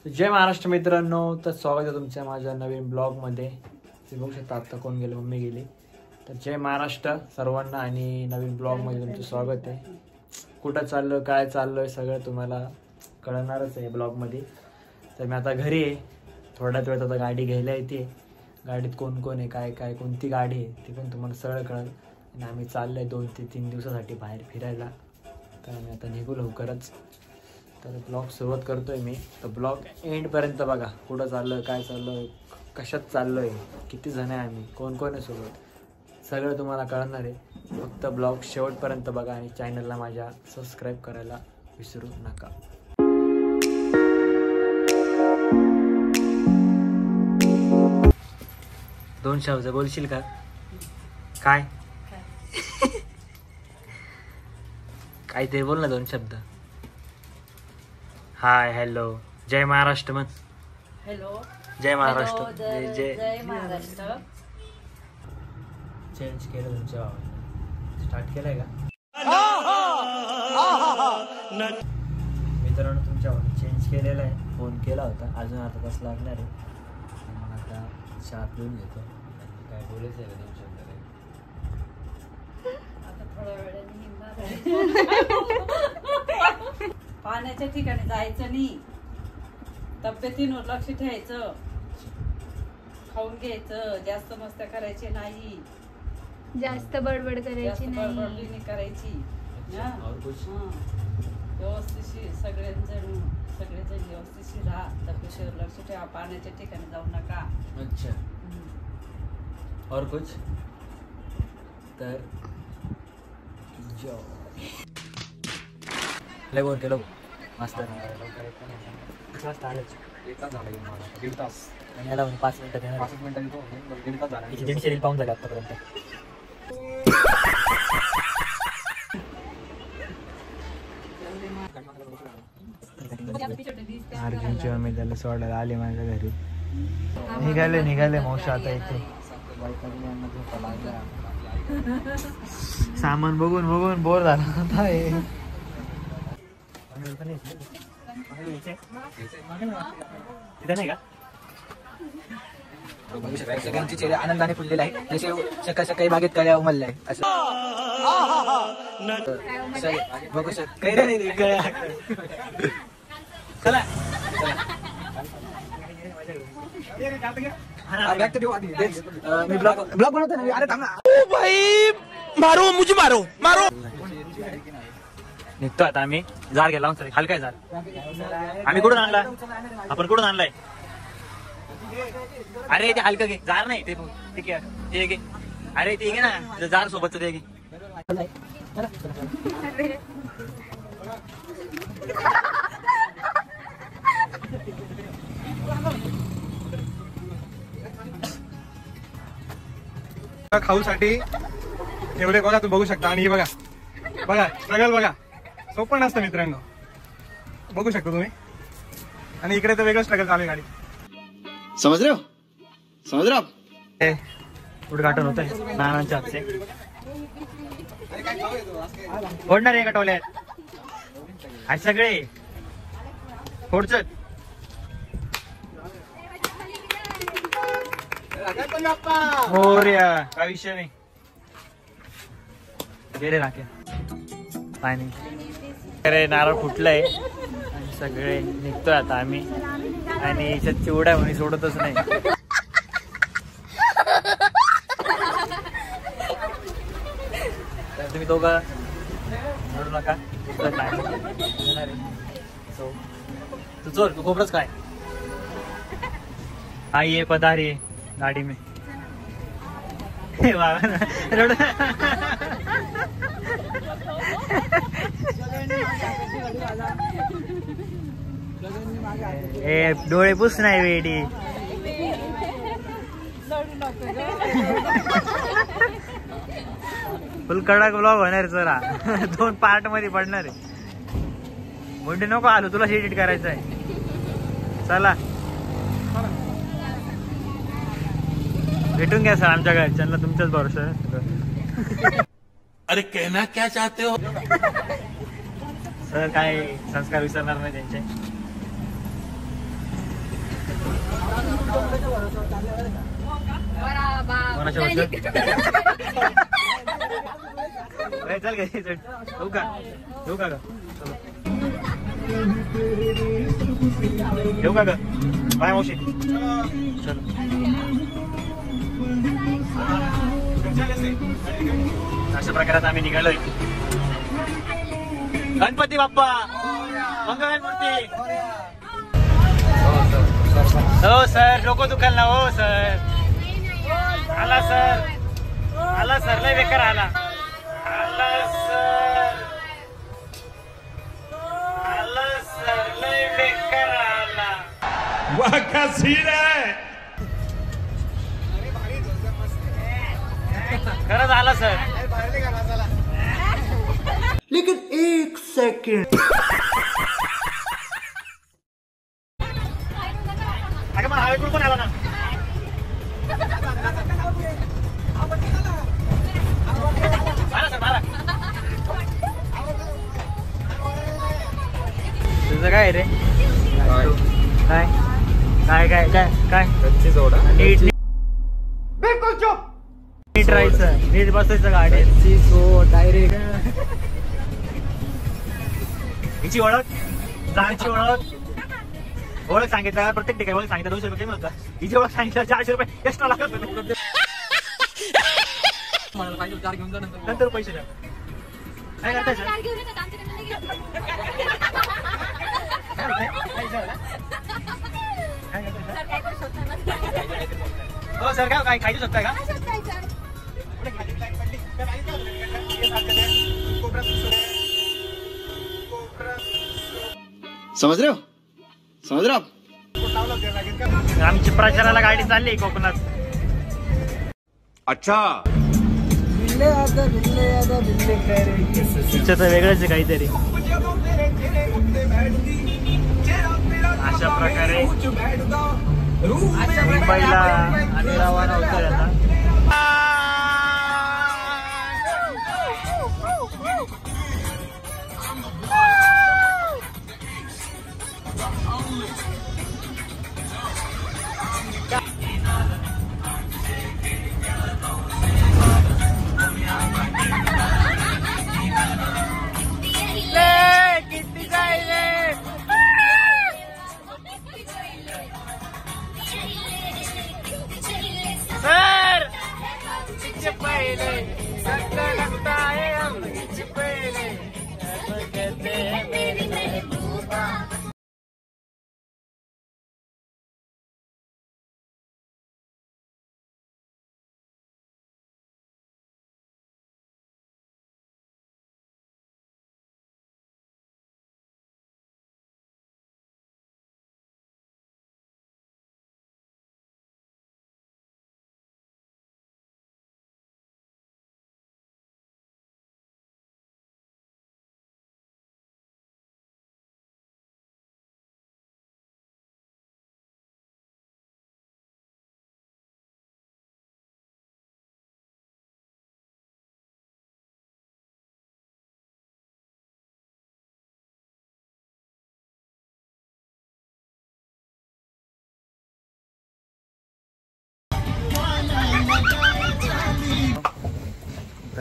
जय महाराष्ट्र मित्रांनो, तर स्वागत आहे तुमच्या माझ्या नवीन ब्लॉगमध्ये. तुम्ही बघू शकता आता कोण गेले, मम्मी गेली. तर जय महाराष्ट्र सर्वांना आणि नवीन ब्लॉगमध्ये तुमचं स्वागत आहे. कुठं चाललं, काय चाललं आहे सगळं तुम्हाला कळणारच आहे ब्लॉगमध्ये. तर मी आता घरी आहे, थोड्याच वेळात आता गाडी घ्यायला येते. गाडीत कोण कोण आहे, काय काय कोणती गाडी आहे ते पण तुम्हाला सगळं कळेल. आणि आम्ही चाललो आहे 2 ते 3 दिवसासाठी बाहेर फिरायला. तर आम्ही आता निघू लवकरच. तर ब्लॉग सुरुवात करतो आहे मी. तर ब्लॉग एंडपर्यंत बघा, कुठं चाललं आहे, काय चाललं आहे, कशात चाललो आहे, किती जण आहे आम्ही, कोण कोण आहे सोबत, सगळं तुम्हाला कळणार आहे. फक्त ब्लॉग शेवटपर्यंत बघा आणि चॅनलला माझ्या सबस्क्राईब करायला विसरू नका. दोन शब्द बोलशील का? काय काय ते बोल ना, 2 शब्द. हाय, हॅलो, जय महाराष्ट्र म्हण. हॅलो, जय महाराष्ट्र. जय महाराष्ट्र. चेंज केलं तुमच्या भावाने, स्टार्ट केलंय का मित्रांनो? तुमच्या भावाने चेंज केलेला आहे. फोन केला होता, अजून आता कसं लागणार आहे. मग आता चहा पिऊन घेतो. काय बोलायचं आहे का तुमच्याकडे? आता थोड्या वेळाने निघणार आहे. पाण्याच्या ठिकाणी जायचं नाही, तब्येतीवर लक्ष ठेवायचं, खाऊन घ्यायचं, जास्त मस्त्या करायची नाही, जास्त बडबड करायची नाही, नाही करायची. व्यवस्थितशीर सगळेजण व्यवस्थितशीर राहा, तब्येतीवर लक्ष ठेवा, पाण्याच्या ठिकाणी जाऊ नका. अच्छा, और कुछ? तर लगोन केलो मास्तर दीड तास आणि याला 5 मिनिटं देणार. 5 मिनिटं 150 रील पाहून झाले आतापर्यंत. अर्जुनची मम्मी त्याला सोडायला आली माझ्या घरी. निघाले मावशी आता इथे. सामान बघून बघून बोर झाला आता. सगळ्यांचे चेहरे आनंदाने फुललेले आहे, जसे सकाळ सकाळी बागेत कळ्या उमललाय असं बघू शकतो. चला मी ब्लॉग बनवतो ना. अरे थांब ना भाई, मारो मुझे, मारो मारो. निघतो आता आम्ही. जार गेला हलकाय जार. आम्ही कुठून आणला? आपण कुठून आणलाय? अरे ते हलकं घे, जार नाही ते ठीक आहे, ते घे. अरे ते घे ना, जार सोबतच ते घे. खाऊसाठी एवढे बघा, तुम्ही बघू शकता. आणि हे बघा बघा स्ट्रगल बघा, सोपं नसतं मित्रांनो, बघू शकता तुम्ही. आणि इकडे तर वेगळं स्ट्रगल चालू आहे गाडी. समज रहे हो उद्घाटन होत आहे नानांच्या हातचे. ओढणार आहे कटवले आज सगळे फोडचत. मोरया, काय विषय नाही. गेले राखे पाणी. अरे नारळ फुटलंय आणि सगळे निघतोय आता आम्ही. आणि याच्यात चिवडा म्हणे सोडतच नाही. तर तुम्ही दोघं रडू नका. तू चोर, तू खोबरच काय. आइए पधारिए गाड़ी में. रडू. ए डोळे पुस नाही वेडी. फुल कडक ब्लॉग होणार जरा. 2 पार्ट मध्ये पडणार आहे. मुंडे नको आलो, तुला एडिट करायचं आहे. चला भेटून घ्या सर आमच्या घरच्यांना, तुमच्याच भरोसा. अरे कहना क्या चाहते हो? सर काय संस्कार विसरणार नाही त्यांचे. कोणाच्या हॉस्टेल चल काय येऊ का येऊ का येऊ का बाय मावशी चल अशा प्रकारात आम्ही निघालोय. गणपती बाप्पा मंगल मूर्ती. हो सर डोकं दुखाल ना. हो सर आला सर आला सर लय बेकार आला आला सर आला सर लय बेकार आला. वाह क्या सीन है. खरंच आला सर. लेकिन एक सेकंड. अगं मला हवेकडून पण आला ना. मारा सर मारा. तुझं काय रे काय काय काय काय काय कच्ची जोडा नीट बिलकुल चुप. नीट राहायचं नीट बसायचं गाडी. डायरेक्ट हिची ओळख जायची ओळख ओळख सांगितलं प्रत्येक ठिकाणी ओळख सांगितलं 200 रुपये मिळतं. हिची ओळख सांगितलं 400 रुपये एक्स्ट्रा लागत होते. नंतर पैसे द्या. काय करताय हो सर काय काय खायचं शकताय का. समझ रहे हो आप. आमची प्रचाराला गाडी चालली कोकणात. अच्छा तिचं तर वेगळंच आहे काहीतरी. अशा प्रकारे मुंबईला आम्ही रवाना होतोय आता.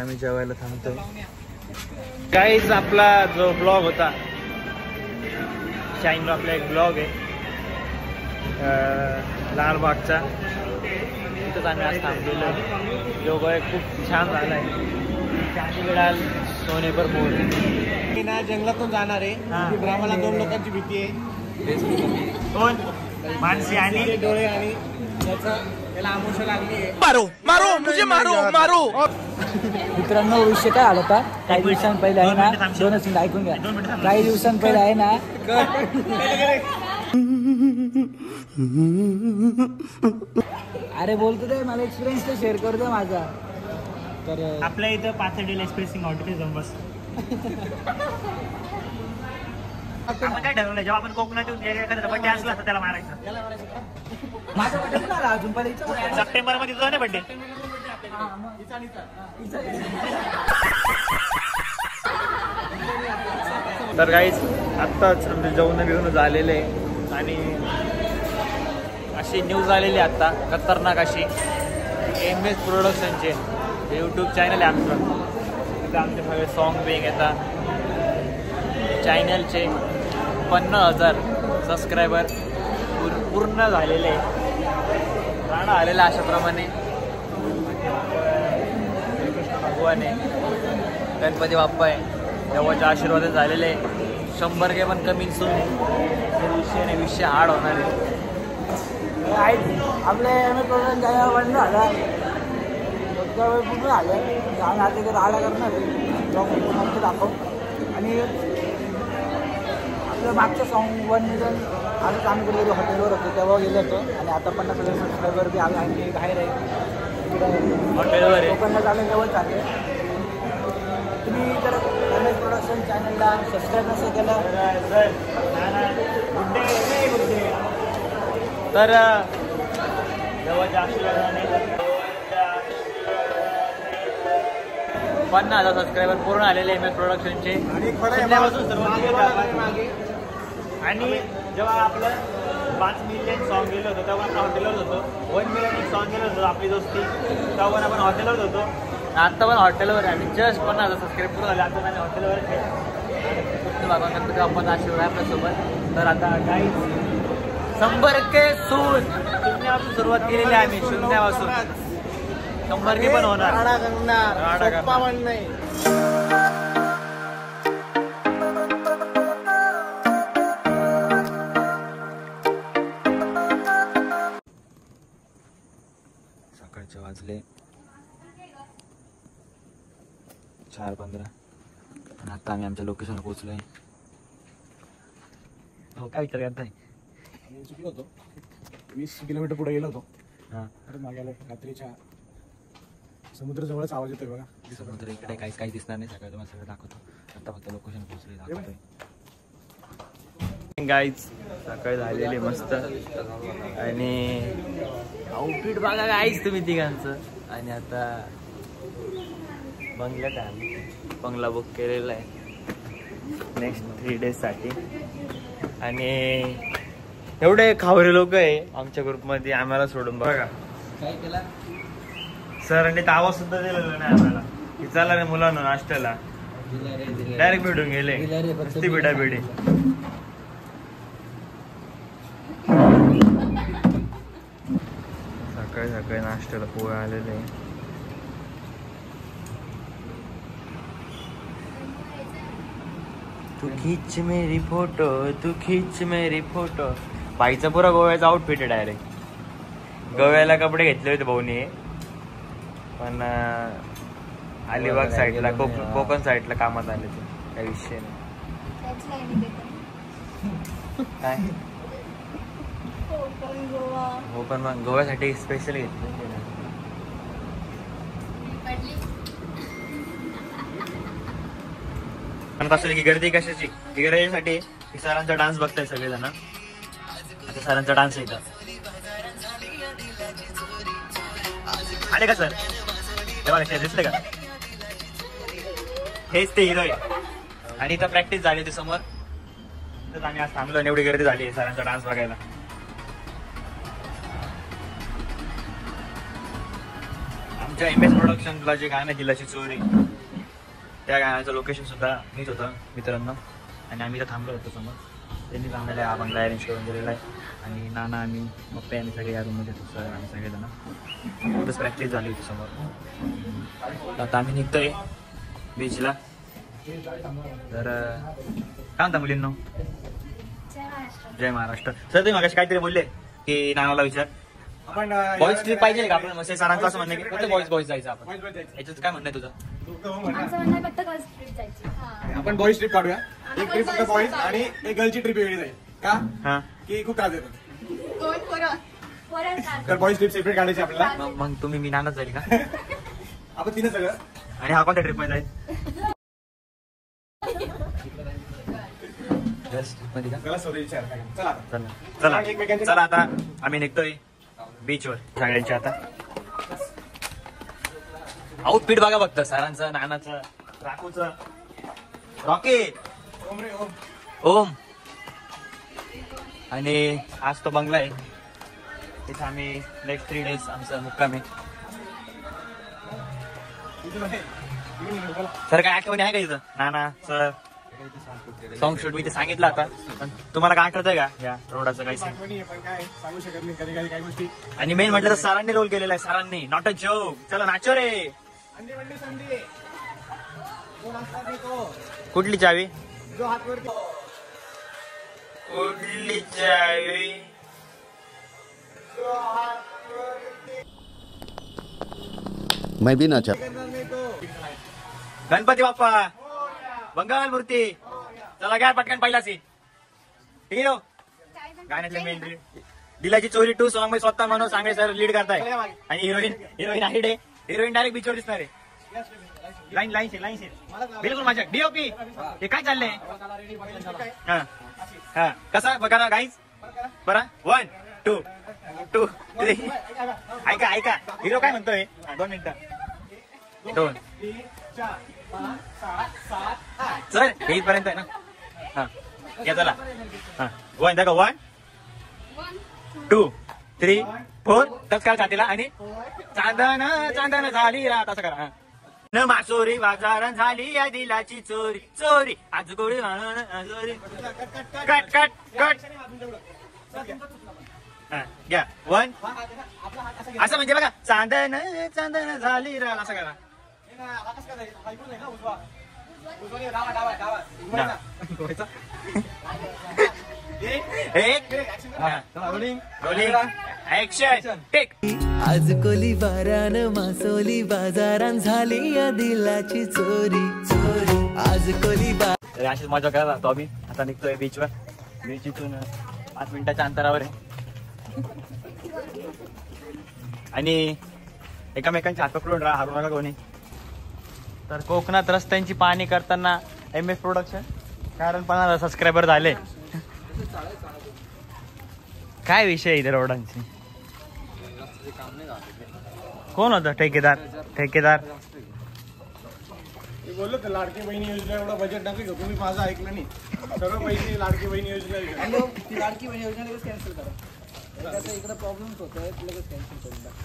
आम्ही जेवायला थांबतोय. गाईज आपला जो ब्लॉग होता शाईनला आपला एक ब्लॉग आहे लालबागचा. तिथंच आम्ही आज थांबलेलो आहे. जो गोय खूप छान झाला आहे. चांदी मिळाल सोने पर मोर. मी ना जंगलातून जाणार आहे. आम्हाला 2 लोकांची भीती आहे. दोन माणसे आणि डोळे आणि त्याला आमुषा लागली आहे. मारो मारो मुझे मारो मारो. मित्रांनो विषय काय आला होता काही दिवसांपहिले आहे ना. 2 मिनिट ऐकून घ्या. काही दिवसांपहिले आहे ना अरे बोलतो ते मला एक्सपिरियन्स तर शेअर करू दे माझा. तर आपल्या इथं पाथर्डीला एक्सप्रेसिंग हॉटेल जाऊन बस. आपण काय ठरवलं जेव्हा आपण कोकणातून एखादा बड्डे असला तर त्याला मारायचं. माझा बड्डे पण आला अजून पहिले सप्टेंबर मध्ये तुझा नाही बड्डे. तर काहीच आत्ताच आमचे जेवण बिवून झालेले आणि अशी न्यूज आलेली आता खतरनाक अशी MS प्रोडक्शनचे यूट्यूब चॅनल आहे आमचं. तिथं आमचे सगळे सॉन्ग बिंग येतात. चॅनलचे 50,000 सबस्क्रायबर पूर्ण झालेले राणा आलेला अशाप्रमाणे. भगवान आहे, गणपती बाप्पा आहे, देवाचे आशीर्वाद झालेले. 100K पण कमी सून विषय हार्ड होणार आहे. आपले MS प्रोडक्शन चॅनल बंद झाला पूर्ण झालं. आम्ही आता इथे राडा करणार आहे दाखव. आणि आपलं मागचं सॉन्ग 1 मिलियन आम्ही काम केलं हॉटेलवर होतो तेव्हा गेलो होतो. आणि आता 50,000 सबस्क्रायबर बी आम्ही आणखी बाहेर आहे हॉटेलवर आहे. कोकणात आलं तेव्हा चालले. तुम्ही जर MS प्रोडक्शन चॅनलला सबस्क्राईब नसेल केलं तर देवाच्या आशीर्वादाने 50,000 सबस्क्रायबर पूर्ण आलेले MS प्रोडक्शनचे. आणि जेव्हा आपलं 5 मिलियन सॉन्ग गेलं होतं तेव्हा आपण हॉटेलवर होतो. 1 मिलियन एक सॉन्ग गेलं होतं आपली दोस्ती, तेव्हा पण आपण हॉटेलवर होतो. आता पण हॉटेलवर आहे. आम्ही जस्ट 50,000 सबस्क्राईब पूर्ण झाले. आता आम्ही हॉटेलवर आहे. बाबा गणपती बाप्पाचा आशीर्वाद आहे आपल्यासोबत. तर आता काही 100K सून शून्यापासून सुरुवात केलेली आहे आम्ही. शून्यापासून 100K पण होणार. सकाळचे वाजले 4:15 आणि आता आम्ही आमच्या लोकेशनवर पोहोचलोय. हो काय विचार करताय? चुकलो होतो. 20 किलोमीटर पुढे गेलो होतो. हां परत मागे आलो. रात्रीच्या समुद्र जवळच आवाज येतोय बघा. समुद्र इकडे काही दिसणार नाही. सकाळी तुम्हाला सगळं दाखवतो. आता फक्त लोकेशन पोहोचले दाखवतोय. गाईज सकाळी झालेली मस्त आणि आउटफिट बघा गाईज तुम्ही तिघांचं. आणि आता बंगल्यात आहे आम्ही. बंगला बुक केलेला आहे नेक्स्ट 3 डेजसाठी. आणि एवढे खावरे लोक आहे आमच्या ग्रुपमध्ये आम्हाला सोडून. बघा काय केला सरांनी तर आवाज सुद्धा दिलेला नाही आम्हाला की चला रे मुलांना नाश्त्याला. डायरेक्ट भेटून गेले. ती बिडाबिडी. सकाळी सकाळी नाश्त्याला पोहे आलेले. तू खीच मेरी फोटो, तू खीच मेरी फोटो. बाईचा पुरा गोव्याचा आउटफिट आहे डायरेक्ट. गोव्याला कपडे घेतले होते भाऊनी पण अलिबाग साईडला कोकण साईडला कामात आले ते. काही विषय नाही. काय हो पण मग गोव्यासाठी स्पेशल घेतलं. असं की गर्दी कशाची? गर्दीसाठी सरांचा डान्स बघताय सगळेजण. आता सरांचा डान्स आहे इथं. आले का सर? तेव्हा दिसले का? हेच ते हिरो आहे. आणि इथं प्रॅक्टिस झाली होती समोर. तर आम्ही आज थांबलो. एवढी गर्दी झाली सरांचा डान्स बघायला. आमच्या MS प्रोडक्शनला जे गाणं दिलाची चोरी त्या गाण्याचं लोकेशन सुद्धा मीच होतं मित्रांनो. आणि आम्ही इथं थांबलो होतो समोर. त्यांनी आम्हाला हा बंगला अरेंज करून दिलेला आहे. आणि नाना आम्ही पप्पा आम्ही सगळे या रूममध्ये होतो. सर आम्ही सगळेजण तिथंच प्रॅक्टिस झाली होती समोर. आता आम्ही निघतोय बीचला. तर काय म्हणता मुलींनो? जय महाराष्ट्र. सर तुम्ही मागाशी काहीतरी बोलले की नानाला विचार आपण बॉईज ट्रिप पाहिजे का आपण? मग सरांचं असं म्हणणं की कुठे बॉईज जायचं आपण? याच्यात काय म्हणणं आहे तुझं? आपण बॉईज ट्रिप काढूया. एक ट्रिप फक्त बॉईज आणि एक गर्लची ट्रिप वेगळी जाईल. का? हा की खूप त्रास देतो. तर बॉईज ट्रिप सेपरेट काढायची आपल्याला. मग तुम्ही मी नानाच जाईल का? आपण तिने सगळं. आणि हा कोणत्या ट्रिप मध्ये जाईल? चला आता आम्ही निघतोय बीचवर सगळ्यांच्या. आता आउटफिट बघा फक्त सरांचं, नानाचं, राकूचं, रॉकेट, ओम. आणि आज तो बंगला आहे तिथे आम्ही नेक्स्ट 3 days आमचा मुक्काम आहे. सर काय आठवणी आहे का इथं? नाना सर सॉन्ग शूट मी ते सांगितलं आता, पण तुम्हाला काय आठवतंय का या रोडाचं काही? सांगू शकत नाही कधी कधी काही गोष्टी. आणि मेन म्हटलं तर सरांनी रोल केलेला आहे, सरांनी. Not a joke. चला नाचो रे. कुठली चावी? कुठली चावी? मैं भी नाचा. गणपती बाप्पा मंगल मूर्ती. चला घ्या पटकन पहिला सीन. हिरो गाण्यातले मेन दिलाची चोरी 2 सॉन्ग मध्ये स्वतः म्हणून सांगळे सर लीड करताय. आणि हिरोईन आहे डे. हिरोईन डायरेक्ट बीचवर दिसणार आहे. लाईन बिलकुल माझ्या डीओपी. हे काय चाललंय? हा कसा बघा ना गाईज. बरा 1 2 2 3. ऐका हिरो काय म्हणतोय? 2 मिनिटं. 2 सर येईपर्यंत आहे ना. हा या चला. हा 1 दाखव. 1 2 3 4. तत्काळ छातीला. आणि चांदन झाली रात असं करा. न मासोरी बाजारात झाली या दिलाची चोरी आज गोळी कट. घ्या 1. असं म्हणजे बघा चांदन झाली रात असं करा. Action take. आज कोली बारान मासोली बाजारात झाली या दिलाची चोरी. आज कोली अशीच मजा करत राहतो आम्ही. आता निघतोय बीचवर. बीच इथून 5 मिनिटाच्या अंतरावर आहे. आणि एकामेकांची हात पकडून राहा, हारू नका कोणी. तर कोकणात रस्त्यांची पाहणी करताना MS प्रोडक्शन. कारण 50,000 सबस्क्रायबर झाले. काय विषय इथे रोडांची? कोण होता ठेकेदार? बोललो तर लाडकी बहिणी योजना एवढं बजेट टाकली का तुम्ही? माझं ऐकलं नाही. सर्व पैसे लाडकी बहिणी योजना. ती लाडकी बहीण योजना लगेच कॅन्सल करा. त्याचा इकडे प्रॉब्लेम्स होत आहेत, लगेच कॅन्सल करून टाका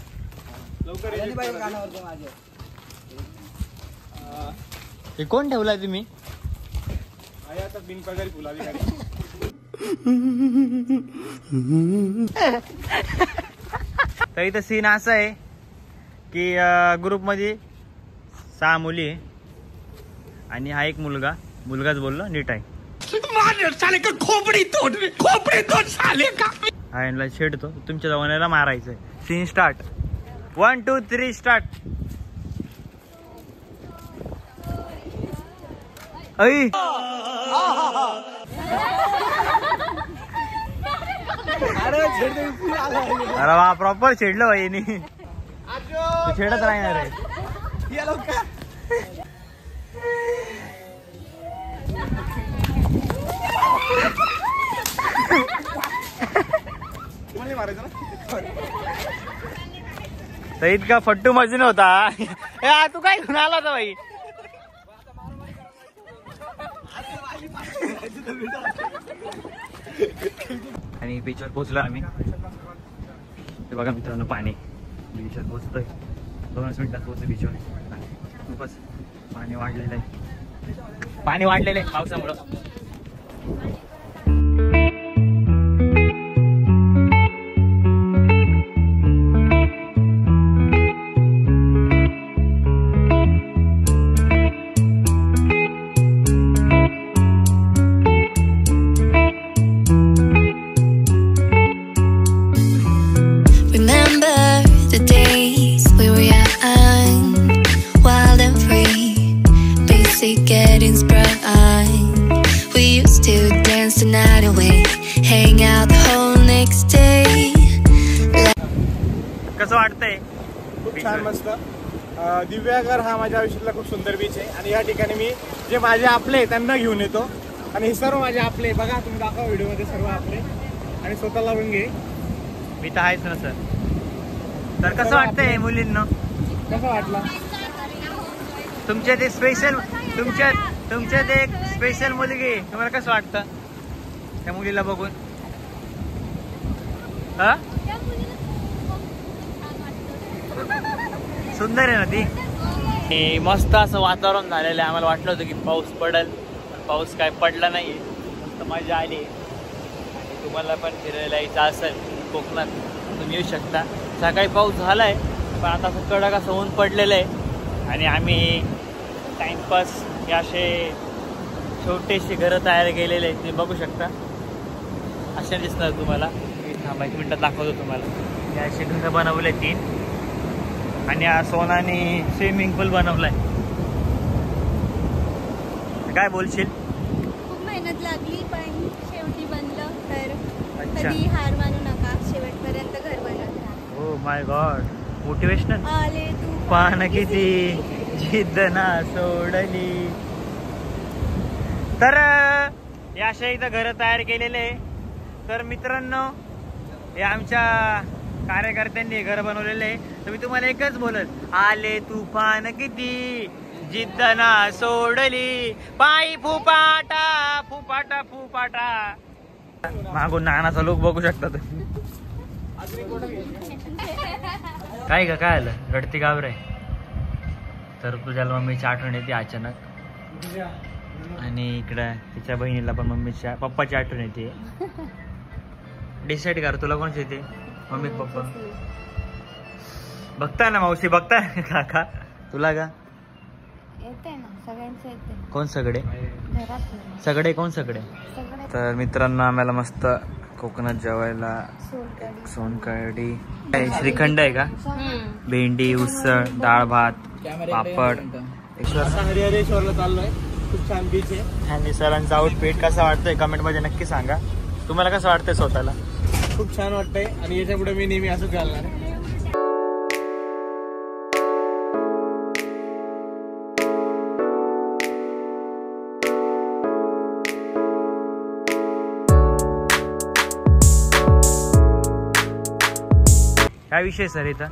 लवकर. यांनी बाहेर कानावर माझ्या. हे कोण ठेवलाय तुम्ही? आता बिनपगारी फुलाधिकारी. तर इथं सीन असं आहे की ग्रुपमध्ये 6 मुली आहे आणि हा एक मुलगाच बोललो नीट आहे. हा यांना छेडतो. तुमच्या जवानाला मारायचंय. Scene start. 1 2 3 स्टार्ट. अरे वा प्रॉपर छेडलं भाई. छेडत राहणार आहे. तर इतका फट्टू मजून होता. तू काय घेऊन आला होता भाई? आणि बीचवर पोहोचलो आम्ही. ते बघा मित्रांनो पाणी. बीचवर पोहोचतोय. 2 मिनिटात पोहोचलो बीचवर. खूपच पाणी वाढलेलं आहे पावसामुळं. Getting sprung. We used to dance the night away, hang out the whole next day. कसं वाटतंय? खूप छान मस्त. दिव्यागर हा माझ्या आयुष्यातला खूप सुंदर बीच आहे. आणि या ठिकाणी मी जे माझे आपले त्यांना घेऊन येतो. आणि हे सर्व माझे आपले बघा. तुम्ही दाखवा व्हिडिओमध्ये सर्व आपले. आणि स्वतःला लावून घे. मी तर आहेच ना सर. तर कसं वाटतंय मुलींना? कसं वाटलं? तुमच्यात एक स्पेशल तुमच्यात एक स्पेशल मुलगी. तुम्हाला कसं वाटतं त्या मुलीला बघून? सुंदर आहे ना ती. मस्त असं वातावरण झालेलं आहे. आम्हाला वाटलं होतं की पाऊस पडेल, पाऊस काय पडला नाही. मस्त मजा आली. तुम्हाला पण फिरायला यायचं असेल कोकणात तुम्ही येऊ शकता. सकाळी पाऊस झाला आहे पण आता असं कडक असं ऊन पडलेलं आहे आणि आम्ही टाइमपास हे असे छोटेसे घरं तयार केलेले आहेत. तुम्ही बघू शकता अशा दिसणार तुम्हाला. थांबा 1 मिनिटात दाखवतो तुम्हाला. या असे घरं बनवले 3 आणि हा सोनाने स्विमिंग पूल बनवलाय. काय बोलशील? खूप मेहनत लागली पण शेवटी बनलं. तर अच्छा. कधी हार मानू नका, शेवटपर्यंत घर बनवत राहा. हो माय गॉड, मोटिवेशनल. आले तू पान किती जिद्द ना सोडली. तर या अशा इथं घरं तयार केलेले. तर मित्रांनो हे आमच्या कार्यकर्त्यांनी घर बनवलेले आहे. तर मी तुम्हाला एकच बोलत, आले तुफान किती जिद्द ना सोडली, पायी फुपाटा फुपाटा फुपाटा. मागून नानाचा लोक बघू शकता. काय का काय आलं रडती गावर आहे. तर तुझ्या मम्मीची आठवण येते अचानक आणि इकडं तिच्या बहिणीला पण मम्मीच्या पप्पाची आठवण येते. डिसाईड कर तुला कोणची येते, मम्मी पप्पा? बघताय ना मावशी, बघताय काका तुला का येते ना, सगळ्यांचं येते. कोण सगळे घरात सगळे कोण सगळे? तर मित्रांनो आम्हाला मस्त कोकणात जेवायला सोनकढी, श्रीखंड आहे का, भेंडी, उसळ, डाळ भात, पापड. हरिहरेश्वरला चाललोय. खूप छान बीच आहे. आणि सरांचा आउटफिट कसा वाटतंय कमेंट मध्ये नक्की सांगा. तुम्हाला कसं वाटतंय स्वतःला? खूप छान वाटतंय आणि याच्या पुढे मी नेहमी असंच घालणार. काय विषय सर इथं?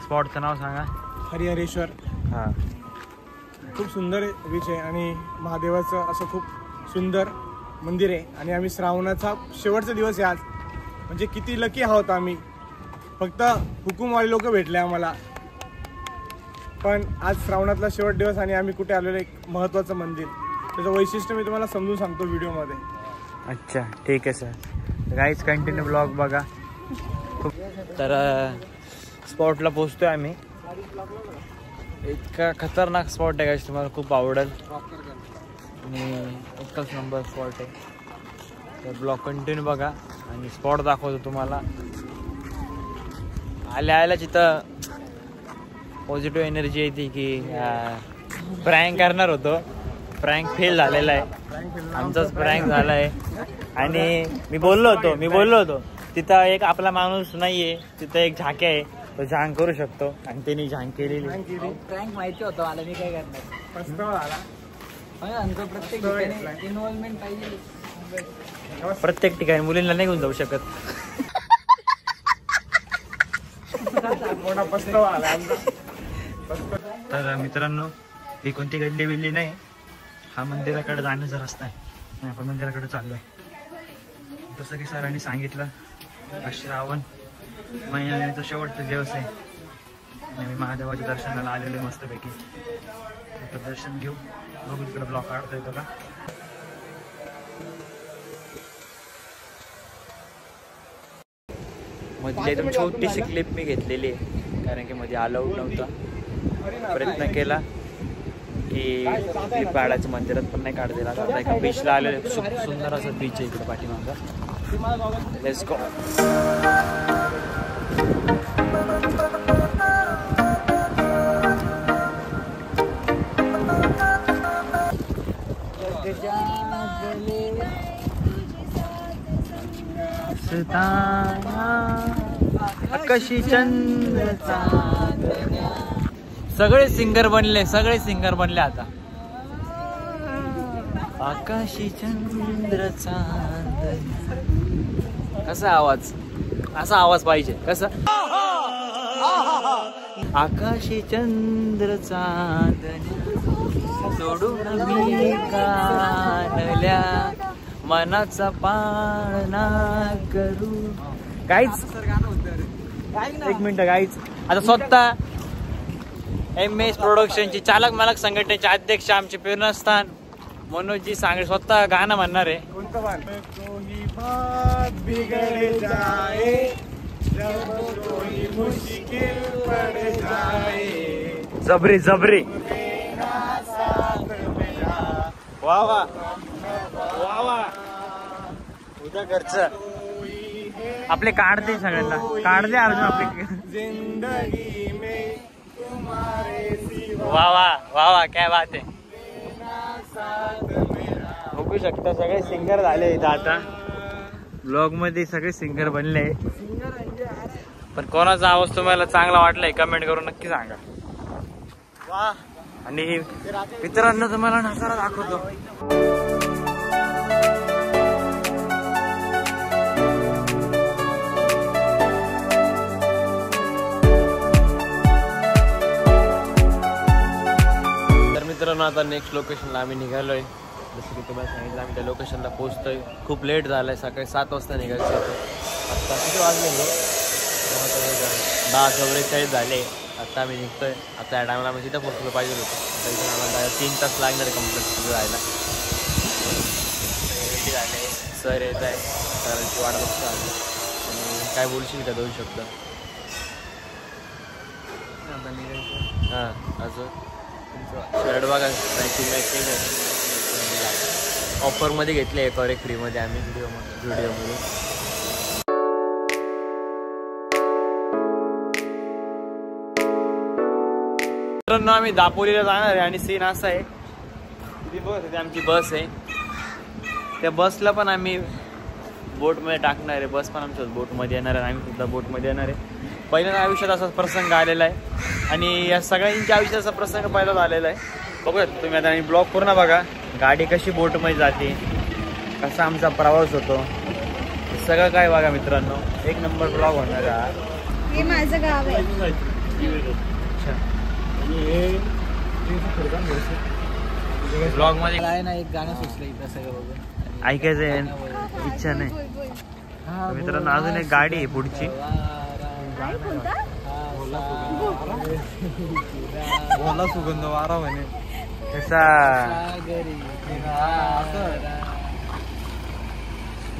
स्पॉटचं नाव सांगा. हरिहरेश्वर. हा, खूप सुंदर बीच आहे आणि महादेवाचं असं खूप सुंदर मंदिर आहे. आणि आम्ही श्रावणाचा शेवटचा दिवस आहे आज. म्हणजे किती लकी आहोत आम्ही. फक्त हुकूमवाले लोक भेटले आम्हाला. पण आज श्रावणातला शेवट दिवस आणि आम्ही कुठे आलेलो एक महत्त्वाचं मंदिर. त्याचं वैशिष्ट्य मी तुम्हाला समजून सांगतो व्हिडिओमध्ये. अच्छा ठीक आहे सर. गाईज कंटिन्यू ब्लॉग बघा. तर स्पॉटला पोहोचतोय आम्ही. इतका खतरनाक स्पॉट आहे गाईज, तुम्हाला खूप आवडेल आणि एकच नंबर स्पॉट आहे. तर ब्लॉग कंटिन्यू बघा आणि स्पॉट दाखवतो तुम्हाला. आल्या तिथं पॉझिटिव्ह एनर्जी येते की प्रँक करणार होतो. प्रँक फेल झालेला आहे. आमचाच प्रँक झाला आहे. आणि मी बोललो होतो तिथं एक आपला माणूस नाहीये, तिथं एक झाके आहे, तो झांग करू शकतो आणि त्यांनी झांग केलेली. प्रँक माहिती होतं मला, मी काय करणार. पस्तावा झाला. प्रत्येक ठिकाणी इन्व्हॉल्वमेंट पाहिजे. प्रत्येक ठिकाणी मुलींना नाही घेऊन जाऊ शकत. मोठा पस्तावा आला. तर मित्रांनो ही कोणती गल्ली बिल्ली नाही, हा मंदिराकडे जाण्याचा रस्ता आहे. आपण मंदिराकडे चाललोय. जसं की सरांनी सांगितलं श्रावण महिन्याचा शेवटचा दिवस आहे आणि मी महादेवाच्या दर्शनाला आलेलो मस्तपैकी. तर दर्शन घेऊ. बघू तिकडे ब्लॉक काढतोय बघा. मध्ये एकदम छोटीशी क्लिप मी घेतलेली आहे कारण की मध्ये अलाउड नव्हता. प्रयत्न केला की क्लिप काढायचं मंदिरात पण नाही काढलेला. आता एका बीचला आलेलं सुंदर असं बीच आहे इकडे पाठीमागं. Let's go. आकाशी चंद्र सगळे सिंगर बनले आता. आकाशी चंद्र चांद. कसा आवाज, असा आवाज पाहिजे. कसा? आकाशी चंद्र चांद सोडून मी कानल्या मनाचा पाळणा करू. काहीच एक मिनिट गाईच. आता MS प्रोडक्शनची चालक मालक संघटनेचे अध्यक्ष आमचे प्रेरणास्थान मनोजजी सांगळे स्वतः गाणं म्हणणार आहे. कोणतं कोई बात बिगड़ जाए जब कोई मुश्किल पड़ जाए जबरी जबरी. वा वा वा वा. उद्या घरचं आपले काढते सगळ्यांना काढले अर्जुन आपले. जिंदगी में तुम्हारे सिवा वा वा वा वा काय बात आहे. बघू शकता सगळे सिंगर झाले इथं आता ब्लॉग मध्ये सगळे सिंगर बनले. पण कोणाचा आवाज तुम्हाला चांगला वाटलाय कमेंट करून नक्की सांगा. वा. आणि मित्रांनो तुम्हाला नजारा दाखवतो. तर मित्रांनो आता नेक्स्ट लोकेशनला आम्ही निघालोय. जसं की तुम्हाला सांगितलं आम्ही त्या लोकेशनला पोहोचतोय. खूप लेट झालाय सकाळी 7 वाजता निघायचं. आता किती वाजले 10:44 झाले. आता आम्ही निघतोय. आता या टायमाला आम्ही तिथं पोहोचलो पाहिजे होतं. आता इथून आम्हाला 3 तास लागणार आहे कंप्लीट जायला. रेडी झाले सर येत आहे. सरांची वाट बघतो आम्ही. आणि काय बोलशील का 2 शब्द. हां अजून शर्ट बघा ऑफरमध्ये घेतले एक फ्रीमध्ये आम्ही व्हिडिओमध्ये. मित्रांनो आम्ही दापोलीला जाणार आहे आणि सीन असा आहे ती बस आहे आमची बस आहे. त्या बसला पण आम्ही बोटमध्ये टाकणार आहे. बस पण आमच्या बोटमध्ये येणार आहे. आम्ही सुद्धा बोटमध्ये येणार आहे. पहिल्यांदा आयुष्यात असा प्रसंग आलेला आहे आणि या सगळ्यांच्या आयुष्यात असा प्रसंग पहिलाच आलेला आहे. बघूया तुम्ही आता आणि ब्लॉग पूर्ण बघा. गाडी कशी बोटमध्ये जाते कसा आमचा प्रवास होतो सगळं काय बघा मित्रांनो. एक नंबर ब्लॉग होणार आहे. हे माझं गाव आहे. ब्लॉग मध्ये काय ना एक गाणं सुचलं इथं सगळं बघून ऐकायचं इच्छा नाही. मित्रांनो अजून एक गाडी आहे पुढची. बोला सुगंध वारा म्हणे कसा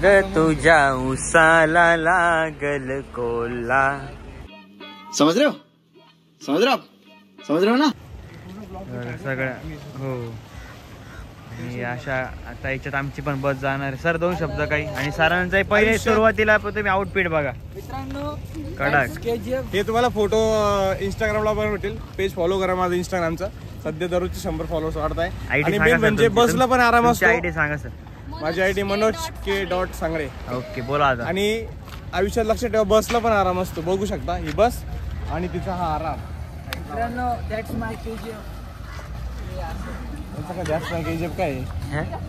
ग तुझ्या उसाला लागल कोला. समझ रहे हो ना. सगळ्या हो. आणि अशा आता याच्यात आमची पण बस जाणार. सर 2 शब्द काही. आणि सरांचा पहिले सुरुवातीला तुम्ही आउटफिट बघा मित्रांनो. कडक. हे तुम्हाला फोटो इंस्टाग्रामला पण भेटेल. पेज फॉलो करा माझं इंस्टाग्रामचा. सध्या दररोजचे 100 फॉलोअर्स वाढत आहे. आणि मेन म्हणजे बसला पण आराम असतो. आयडी सांगा सर. माझी आयडी मनोज के .सांगळे. ओके बोला आता. आणि आयुष्यात लक्षात ठेवा बसला पण आराम असतो. बघू शकता ही बस आणि तिचा हा आराम. मित्रांनो दॅट्स माय केजीएफ. काय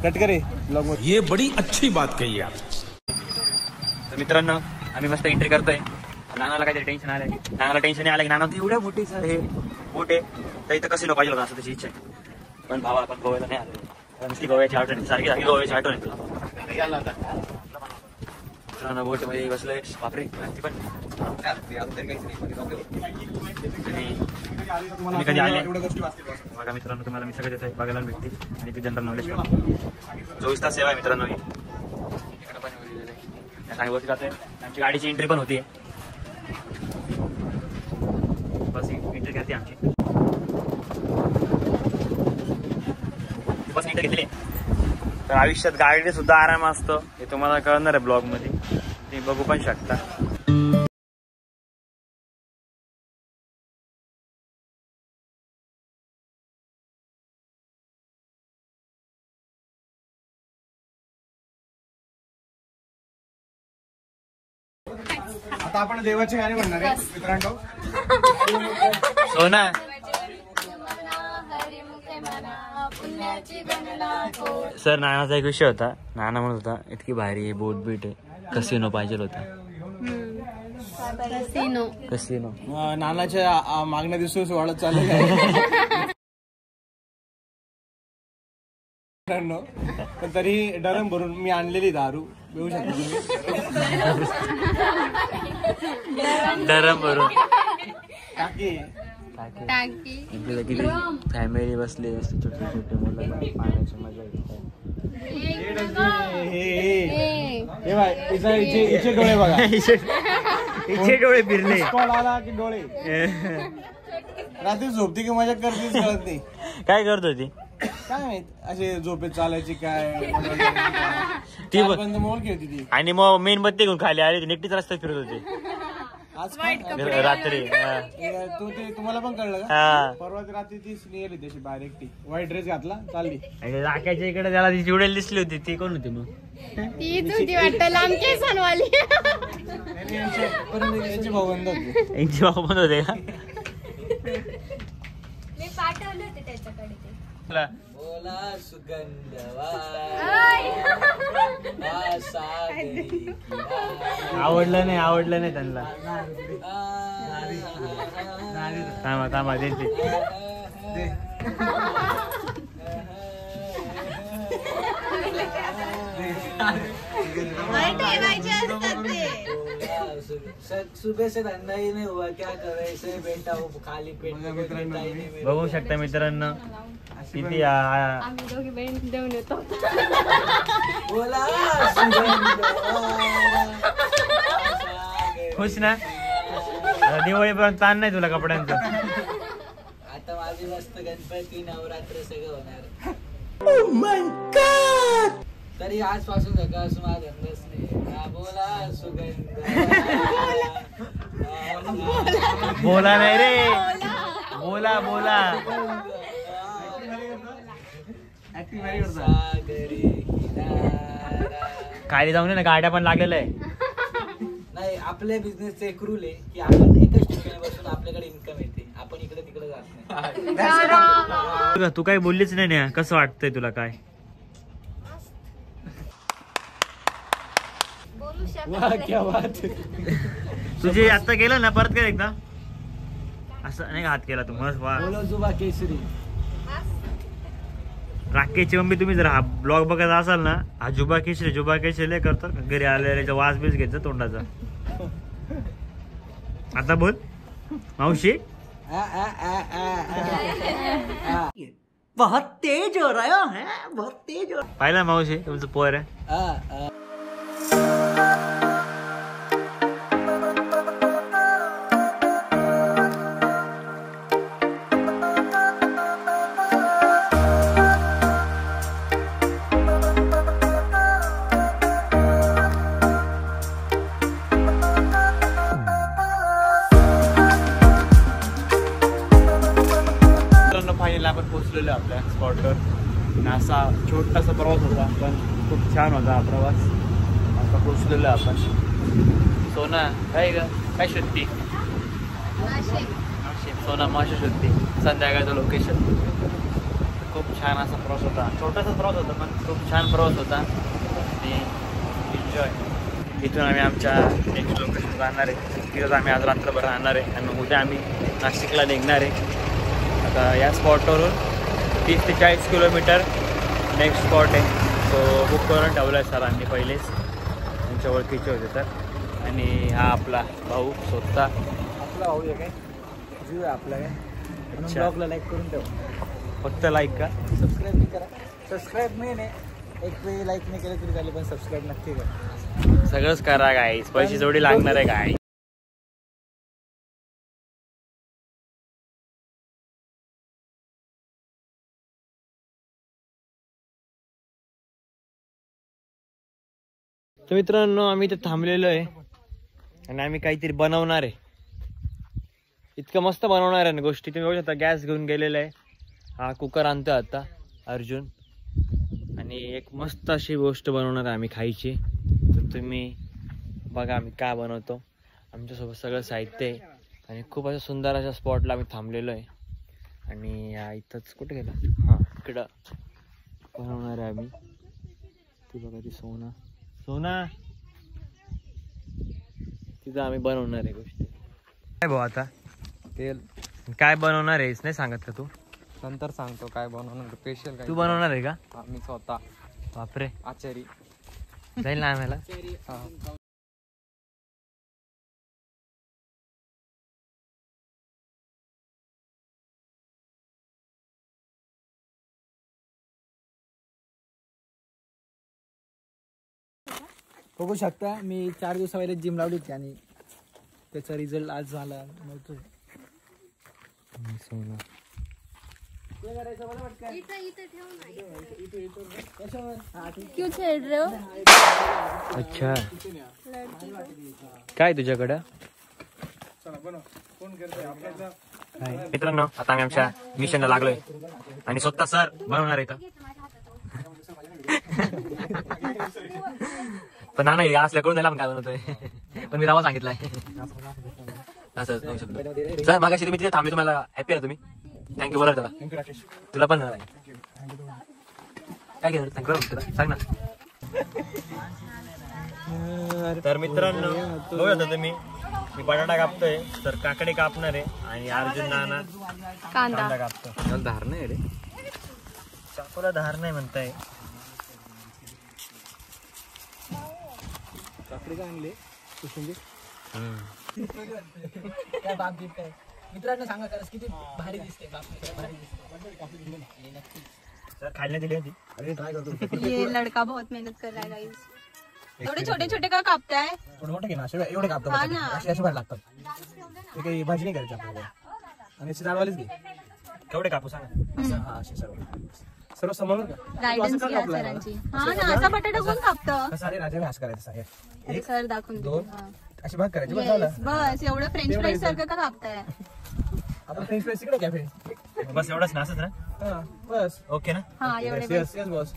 कट करे ब्लॉग मध्ये. ये बड़ी अच्छी बात कही आप. तर मित्रांनो आम्ही मस्त एंट्री करतोय. नानाला काहीतरी टेन्शन आलंय. नानाला टेन्शन नाही आलं की नाना एवढ्या मोठी सर हे बोट आहे तर इथं कसे पाहिजे होतं असं त्याची इच्छा आहे. पण भावाला पण गोव्याला नाही आलं. नुसती गोव्याची आठवण सारखी सारखी गोव्याची आठवण आहे तुला. बोट मध्ये बसलोय बापरे. पण तुम्ही कधी आले बघा मित्रांनो. तुम्हाला मी सगळं देत आहे बघायला भेटते. आणि ते जनरल नॉलेज 24 तास सेवा आहे मित्रांनो. इकडे पण सांगवरती जाते. आमची गाडीची एंट्री पण होती. बस एंट्री करते आमची. बस एंट्री घेतली. तर आयुष्यात गाडीने सुद्धा आराम असतो हे तुम्हाला कळणार आहे ब्लॉग मध्ये. तुम्ही बघू पण शकता. आता आपण देवाची गाणी म्हणणार आहे मित्रांनो. सोना सर नानाचा एक विषय होता. नाना म्हणत होता इतकी भारी बोट बीट आहे कसिनो पाहिजे होता. कसिनो नानाच्या मागण्या दिवस वाढत चाललेलं आहे मित्रांनो. पण तरी डरम भरून मी आणलेली दारू पिऊ शकतो डरम भरून. काकी टाकी फॅमिली बसली असते, छोटे छोटे मुलं पाण्याची मजा घेतात. हिचे डोळे बघा, हिचे डोळे फिरले. कॉल आला की डोळे. रात्री झोपती की मजा करतीच कळत नाही. काय करत होती काय माहित, असे झोपेत चालायची काय ती मोबाईल खेळती ती. आणि मग मेणबत्ती घेऊन खाली आली, एकटीच रस्त्यात फिरत होती आज रात्री. तुम्हाला पण कळलं का? हा, परवा रात्री ती गेली तशी बाहेर एकटी, व्हाईट ड्रेस घातला चालली. आणि राख्याच्या इकडे त्याला ती चिवडेल दिसली होती, ती कोण होती मग? तीच होती वाटतं, लांब केसांवाली. यांचे भाऊबंद होते. यांची भाऊ पण होते का? मी पाठवले होते त्याच्याकडे ते. बोला सुगंध आवडलं नाही त्यांना. थांबा देते. ठेवायचे असतात ते. सुबह से धंधा ही नहीं हुआ, क्या करे, से बैठा हो खाली पेट. बघू शकता मित्रांनो किती आम्ही दोघी बहीण देऊन येतो. बोला खुश ना? दिवाळीपर्यंत ताण नाही तुला कपड्यांचं. आता माझी मस्त गणपती नवरात्र सगळं होणार. तरी आजपासून सकाळपासून माझा धंदाच नाही. बोला सुगंध बोला नाही रे, बोला खाली जाऊन ना गाड्या पण लागलेल्या आहे. नाही, आपल्या बिझनेसचा एक रूल आहे की आपण एकच ठिकाणी बसून आपल्याकडे इन्कम येते, आपण इकडे तिकडे जात नाही. तू काही बोललीच नाही ना, कसं वाटतंय तुला? काय तुझे आता केलं ना, परत कर एकदा. असं नाही हात केला तू मस्त. वा, जुबा केसरी. राकेशची मम्मी तुम्ही जर हा ब्लॉग बघत असाल ना, हा जुबा केशरी लय करतात. घरी आलेल्या वास बीस घ्यायचा तोंडाचा. आता बोल मावशी. बहुत तेज हो रहा है, बहुत तेज हो. पाहिला मावशी तुमचं पोर आहे. फायनली आपण पोहोचलेलो आपल्या स्पॉटवर. असा छोटासा प्रवास होता पण खूप छान होता हा प्रवास. आता पोहोचलेलो आपण. सोना काय ग, काय शोधती? सोना मासे शोधते. संध्याकाळचं लोकेशन. खूप छान असा प्रवास होता. छोटासा प्रवास होता पण खूप छान प्रवास होता आणि एन्जॉय. इथून आम्ही आमच्या नेक्स्ट लोकेशन जाणार आहे. तिथंच आम्ही आज रात्रभर राहणार आहे आणि उद्या आम्ही नाशिकला निघणार आहे. आता या स्पॉटवरून 30 ते 40 किलोमीटर नेक्स्ट स्पॉट आहे. तो बुक करून ठेवला आहे सरांनी पहिलेच, त्यांच्या ओळखीचे होते तर. आणि हा आपला भाऊ स्वतः. आपला भाऊ आहे काय, जीव आहे आपला काय. ब्लॉगला लाईक करून ठेवा. फक्त लाईक का, सबस्क्राईब नाही करा. सबस्क्राईब मेन आहे. एक वेळी लाईक नाही केलं तरी झाले पण सबस्क्राईब नक्की करा. सगळंच करा गाईस, पैसे जोडी लागणार आहे काय. तर मित्रांनो आम्ही इथे थांबलेलो आहे आणि आम्ही काहीतरी बनवणार आहे. इतकं मस्त बनवणार आहे ना गोष्टी. तुम्ही बघू शकता गॅस घेऊन गेलेला आहे. हा कुकर आणतो आता अर्जुन. आणि एक मस्त अशी गोष्ट बनवणार आहे आम्ही खायची. तर तुम्ही बघा आम्ही काय बनवतो. आमच्यासोबत सगळं साहित्य आहे आणि खूप असं सुंदर अशा स्पॉटला आम्ही थांबलेलो आहे. आणि इथंच कुठे गेला, हां इकडं बनवणार आहे आम्ही. ती बघा ती सोना तिथं आम्ही बनवणार आहे गोष्टी. काय भाऊ आता तेल काय बनवणार आहेस नाही सांगत का तू? नंतर सांगतो काय बनवणार. स्पेशल काय तू बनवणार आहे का? मी स्वतः. बापरे, आचारी जाईल ना आम्हाला. बघू शकता मी 4 दिवसा पहिले जिम लावली होती आणि त्याचा रिझल्ट आज झाला नव्हतं. क्यों छेड़ रहे हो? अच्छा काय तुझ्याकडं? मित्रांनो आता आम्ही आमच्या मिशनला लागलोय आणि स्वतः सर बनवणार आहे पण नाही असल्याकडून नाही काय बनवतोय पण मी रावा सांगितलंय असं सर मागाशी तुम्ही तिथे थांबले तुम्हाला हॅपी आहे तुम्ही थँक्यू बोला तुला तुला पण काय केलं थँक्यू तुला सांग ना. तर मित्रांनो बघा तुम्ही मी बटाटा कापतोय तर काकडे कापणार आहे आणि अर्जुन नाना कांदा कापतो. धार नाही रे चाकूला धार नाही म्हणताय. काकडी का आणले काय बाप गिफ्ट आहे मित्रांनो सांगा खरंच किती भारी दिसते सर खायला दिली होती. ये लड़का बहुत मेहनत कर रहा है गाइस. थोड़े छोटे छोटे का कापताय? थोडे मोठे घे ना एवढे कापतो असे बाहेर लागतात ते काही भाजी नाही करायची आपल्याला आणि असे जाडवालेच घे. केवढे कापू सांगा. हा असे सर्व समोर गायडन्स घ्या सरांची. हा ना असा बटाटा कोण कापतं? सारे राजा घास करायचं अरे सर दाखवून दे. अशी भाग करायची बस Yes, झालं. बस एवढं फ्रेंच फ्राईज सारखं का कापताय? आपण फ्रेंच फ्राईज तिकडे कॅफे बस एवढंच ना असंच ना. हा बस ओके ना. हा एवढे यस यस बॉस.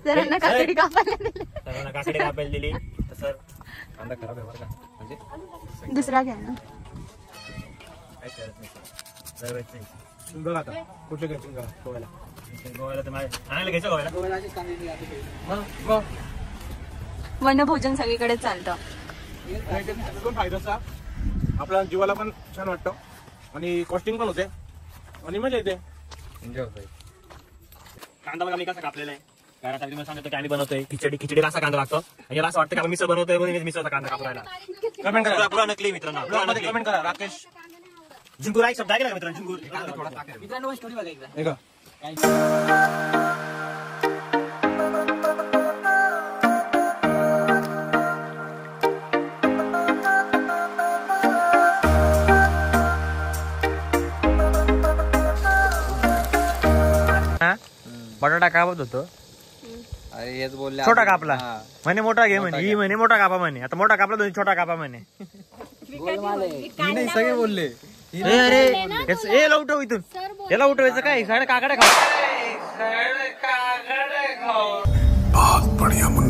सरांना काकडी कापायला दिली. सरांना काकडे कापायला दिली तर सर कांदा खराब आहे बरं का म्हणजे दुसरा घ्या ना. काय करत नाही दरवेळेस बघ आता कुठले घ्यायचे गोव्याला गोव्याला तर आणायला घ्यायचं गोव्याला. वनभोजन सगळीकडे चालतं. फायदा असा आपल्या जीवाला पण छान वाटतं आणि कॉस्टिंग पण होते आणि मजा येते. कांदा बघा मी कसा कापलेला आहे कारण आता तुम्हाला सांगतो की आम्ही बनवतोय खिचडी कसा कांदा लागतो आणि याला असं वाटतं की आपण मिसळ बनवतोय म्हणून मिसळचा कांदा कापलायला. कमेंट करा पुरा नकली मित्रांनो कमेंट करा. राकेश झिंगूर एक शब्द आहे का मित्रांनो झिंगूर मित्रांनो स्टोरी बघा एकदा. हे का बटाटा कापत होतो. अरे हेच बोलले छोटा कापला म्हणे मोठा घे म्हणे ही म्हणे मोठा कापा म्हणे आता मोठा कापला तुम्ही छोटा कापा म्हणे. नाही सगळे बोलले अरे याला उठव इथून याला उठवायचं काय साडे काकडे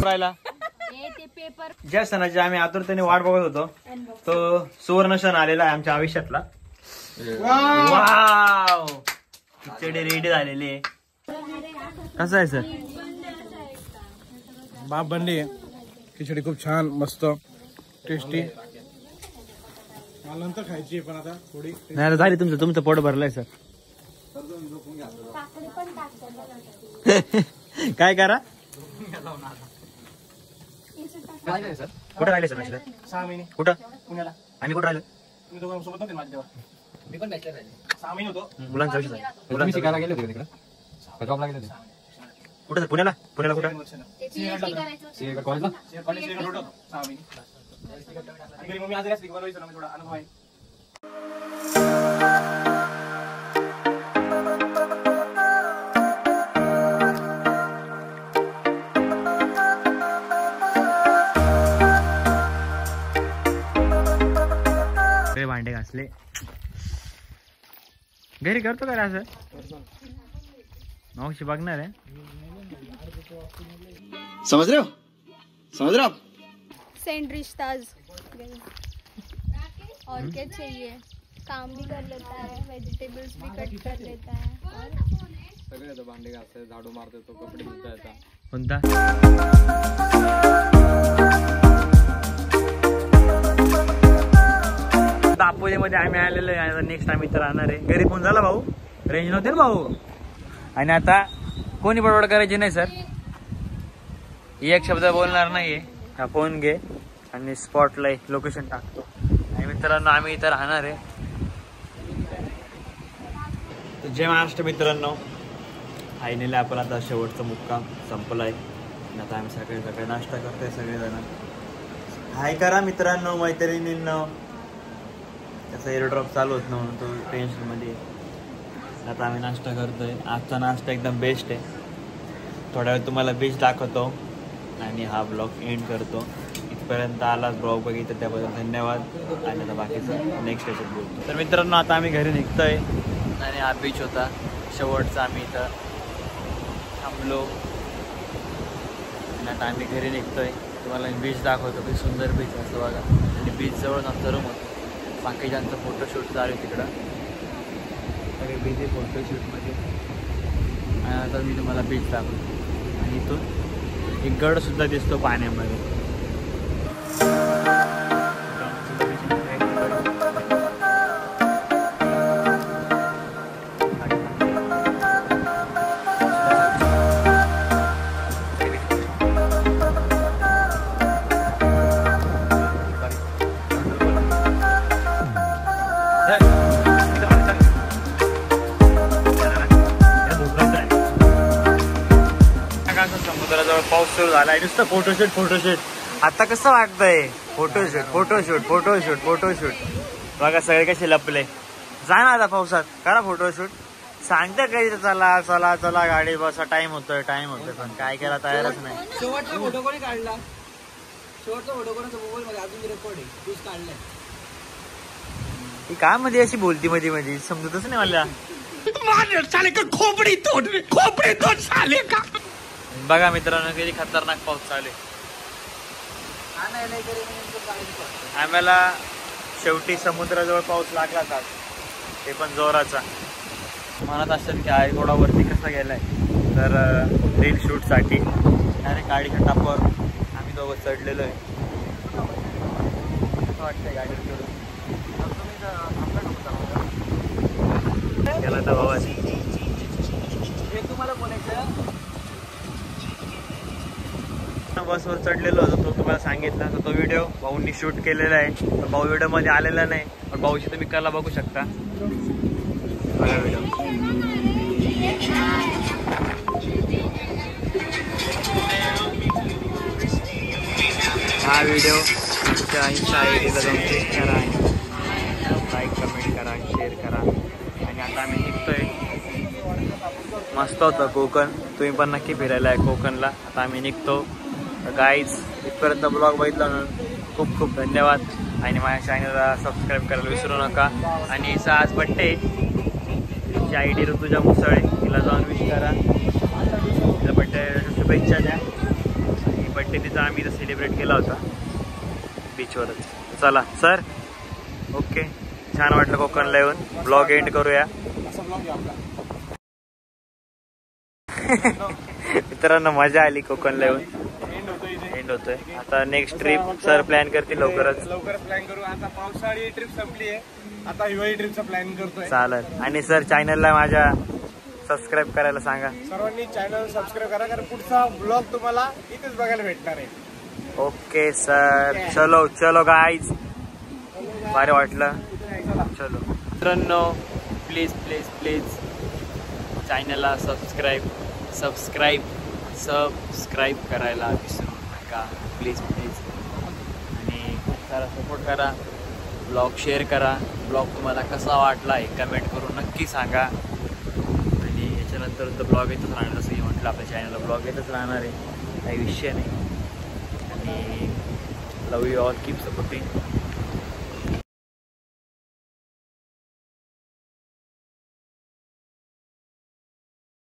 खायला. ज्या सणाची आम्ही आतुरतेने वाट बघत होतो तो सुवर्ण सण आलेला आहे आमच्या आयुष्यातला. वाव खिचडी रेडी झालेली आहे. कसं आहे सर? बाप बनली खिचडी खूप छान मस्त टेस्टी. मला नंतर खायची पण आता थोडी नाही झाली तुमचं पोट भरलंय सर. काय करा कुठं राहिले सर 6 महिने कुठं पुण्याला. आणि कुठं राहिलं तुम्ही दोघांसोबत सोबत नव्हते माझ्या तेव्हा. मी पण बॅचलर आहे. 6 महिने होतो. मुलांचा विषय तुम्ही शिकायला गेले होते तिकडे जॉबला गेले होते कुठं पुण्याला कुठं कॉलेजला. कॉलेज रोड होतो 6 महिने. आणि मग मी आज रेसिपी बनवायचं ना थोडा अनुभव आहे. भांडे घासले घरी करतो का असं मावशी बघणार आहे. समझ रहे हो आप. सेंट रिश्ताज और क्या चाहिए. काम भी कर लेता है वेजिटेबल्स भी कट कर लेता है. सगळे येतो भांडे घासते झाडू मारते तो कपडे धुता येतात. कोणता दापोलीमध्ये आम्ही आलेलो आहे. नेक्स्ट आम्ही इथं राहणार आहे. घरी फोन झाला भाऊ रेंज नव्हते ना भाऊ. आणि आता कोणी बडबड करायची नाही सर. एक शब्द बोलणार नाहीये. हा फोन घे आणि स्पॉटला लोकेशन टाकतो. आणि मित्रांनो आम्ही इथं राहणार आहे. जय महाराष्ट्र मित्रांनो. फायनली आपण आता शेवटचा मुक्काम संपला आहे. आता आम्ही सकाळी सकाळी नाश्ता करतोय सगळेजण. हाय करा मित्रांनो, मैत्रिणींनो. त्याचा एअरड्रॉप चालू होत म्हणून तो टेन्शनमध्ये. आता आम्ही नाश्ता करतोय. आजचा नाश्ता एकदम बेस्ट आहे. थोड्या वेळ तुम्हाला बीच दाखवतो आणि हा ब्लॉग एंड करतो. इथपर्यंत आलाच ब्लॉग बघितलं त्याबद्दल धन्यवाद. आणि आता बाकीचं नेक्स्ट याच्यात बोलतो. तर मित्रांनो आता आम्ही घरी निघतोय आणि हा बीच होता शेवटचा. आम्ही इथं थांबलो आणि आता आम्ही घरी निघतोय. तुम्हाला बीच दाखवतो. खूप सुंदर बीच असतो बघा. आणि बीच जवळच आमचा रूम होतो. बाकीच्यांचं फोटोशूट चालू आहे तिकडं. सगळे बिझी फोटोशूटमध्ये. आणि आता मी तुम्हाला बीच दाखवतो. आणि इथून एक गडसुद्धा दिसतो पाण्यामध्ये. समुद्राजवळ पाऊस सुरू झालाय. नुसतं फोटोशूट. आता कसं वाटतंय फोटोशूट. बघा सगळे कसे लपले. जा ना आता पावसात करा फोटोशूट. सांगता काही चला गाडी बसा. टाइम होतोय पण काय केला तयारच नाही. शेवटचा फोटो कोणी काढला? शेवटचा फोटो कोणाचा मोबाईल मध्ये अजून रेकॉर्ड आहे. तूच काढलाय. ती काय मध्ये अशी बोलती मध्ये समजतच नाही मला. खोपडी तोड साले का. बघा मित्रांनो किती खतरनाक पाऊस चालू आहे. आम्हाला शेवटी समुद्राजवळ पाऊस लागलाच आज. ते पण जोराचा. म्हणत असेल की आई थोडा वरती कसा गेलाय. तर रील शूटसाठी डायरेक्ट गाडीच्या टापावर आम्ही दोघं चढलेलो आहे. कसं वाटतंय गाडीवर चढून. गेला तर बाबा तुम्हाला बोलायचं. बसवर चढलेलो होतो तो तुम्हाला सांगितलं. तर तो व्हिडिओ भाऊंनी शूट केलेला आहे. तर भाऊ व्हिडिओमध्ये आलेला नाही. पण भाऊची तुम्ही कला बघू शकता. बघा व्हिडिओ. हा व्हिडिओ तुमच्या इंस्टा आयडीला जाऊन चेक करा. लाईक कमेंट करा शेअर करा. आणि आता आम्ही निघतोय. मस्त होतं कोकण. तुम्ही पण नक्की फिरायला आहे कोकणला. आता आम्ही निघतो. गाईज इथपर्यंत ब्लॉग बघितला म्हणून खूप खूप धन्यवाद. आणि माझ्या चॅनलला सबस्क्राईब करायला विसरू नका. आणि हिचा आज बड्डे. तिची आय डी ऋतुजा मुसळे. तिला जाऊन विश करा. तिला बड्डे शुभेच्छा द्या. आणि बड्डे तिचा आम्ही इथं सेलिब्रेट केला होता बीचवरच. चला सर ओके. छान वाटलं कोकणला येऊन. ब्लॉग एंड करूया. मित्रांनो मजा आली कोकणला येऊन. एंड होतोय. आता नेक्स्ट ट्रिप सर प्लॅन करतील लवकरच प्लॅन करू. आता पावसाळी ट्रिप संपली आहे. आता हिवाळी ट्रिपचा प्लॅन करतोय. चालेल. आणि सर चॅनलला माझ्या सबस्क्राईब करायला सांगा. सर्वांनी चॅनल सबस्क्राईब करा. कारण पुढचा ब्लॉग तुम्हाला इथेच बघायला भेटणार आहे. Okay sir. चलो गाईज. भारी वाटलं. चलो मित्रांनो प्लीज चॅनलला सबस्क्राईब करायला विसरू नका. प्लीज आणि खूप सारा सपोर्ट करा. ब्लॉग शेअर करा. ब्लॉग तुम्हाला कसा वाटला आहे कमेंट करून नक्की सांगा. आणि याच्यानंतर तर ब्लॉग येतच राहणार. जसं की म्हटलं आपल्या चॅनलला ब्लॉग येतच राहणार आहे. काही विषय नाही. आणि लव यू ऑल. Keep supporting.